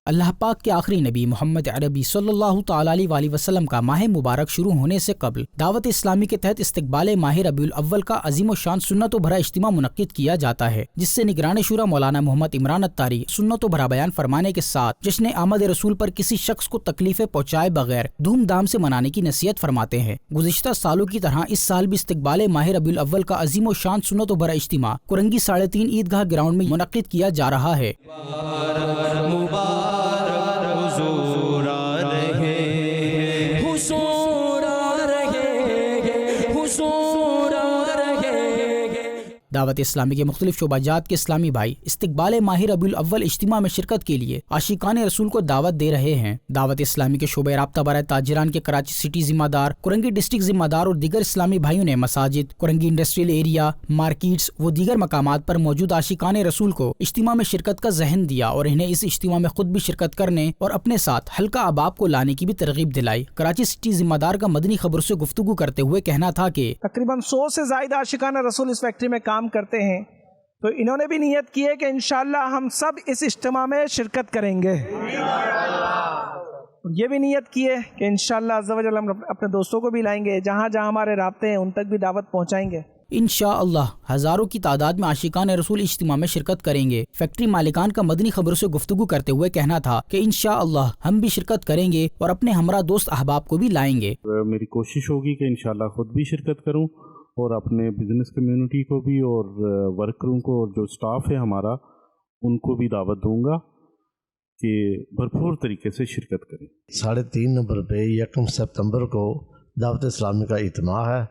اللہ پاک کے آخری نبی محمد عربی صلی اللہ تعالی علیہ وسلم کا ماہ مبارک شروع ہونے سے قبل دعوت اسلامی کے تحت استقبال ماہ ربیع الاول کا عظیم و شان سنت و بھرا اجتماع منعقد کیا جاتا ہے، جس سے نگران شورا مولانا محمد عمران اتاری سنت و بھرا بیان فرمانے کے ساتھ جشن آمد رسول پر کسی شخص کو تکلیفیں پہنچائے بغیر دھوم دھام سے منانے کی نصیحت فرماتے ہیں۔ گزشتہ سالوں کی طرح اس سال بھی استقبال ماہ ربیع الاول کا عظیم و شان سنت و بھرا اجتماع کرنگی 3.5 عیدگاہ گراؤنڈ میں منعقد کیا جا رہا ہے۔ دعوت اسلامی کے مختلف شعبہ جات کے اسلامی بھائی استقبال ماہ ربیع الاول اجتماع میں شرکت کے لیے عاشقان رسول کو دعوت دے رہے ہیں۔ دعوت اسلامی کے شعبہ رابطہ برائے تاجران کے کراچی سٹی ذمہ دار، کرنگی ڈسٹرکٹ ذمہ دار اور دیگر اسلامی بھائیوں نے مساجد، کرنگی انڈسٹریل ایریا، مارکیٹس و دیگر مقامات پر موجود عاشقان رسول کو اجتماع میں شرکت کا ذہن دیا اور انہیں اس اجتماع میں خود بھی شرکت کرنے اور اپنے ساتھ ہلکا احباب کو لانے کی بھی ترغیب دلائی۔ کراچی سٹی ذمہ دار کا مدنی خبر سے گفتگو کرتے ہوئے کہنا تھا کہ تقریباً 100 سے زائد عاشقان رسول اس فیکٹری میں کام کرتے ہیں، تو انہوں نے بھی نیت کی ہے کہ انشاءاللہ ہم سب اس اجتماع میں شرکت کریں گے۔ یہ بھی نیت کی ہے کہ انشاءاللہ عز و جل ہم اپنے دوستوں کو بھی لائیں گے، جہاں جہاں ہمارے رابطے ہیں ان تک بھی دعوت پہنچائیں گے۔ انشاءاللہ ہزاروں کی تعداد میں عاشقان رسول اجتماع میں شرکت کریں گے۔ فیکٹری مالکان کا مدنی خبر سے گفتگو کرتے ہوئے کہنا تھا کہ انشاءاللہ ہم بھی شرکت کریں گے اور اپنے ہمراہ دوست احباب کو بھی لائیں گے۔ میری کوشش ہوگی کہ انشاءاللہ خود بھی شرکت کروں اور اپنے بزنس کمیونٹی کو بھی اور ورکروں کو اور جو سٹاف ہے ہمارا ان کو بھی دعوت دوں گا کہ بھرپور طریقے سے شرکت کریں۔ 3.5 نمبر پہ 1 ستمبر کو دعوت اسلامی کا اجتماع ہے،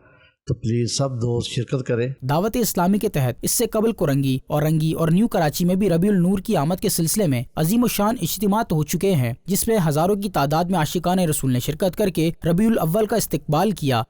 تو پلیز سب دوست شرکت کریں۔ دعوت اسلامی کے تحت اس سے قبل کرنگی، اورنگی اور نیو کراچی میں بھی ربیع النور کی آمد کے سلسلے میں عظیم و شان اجتماعات ہو چکے ہیں، جس میں ہزاروں کی تعداد میں عاشقان رسول نے شرکت کر کے ربیع الاول کا استقبال کیا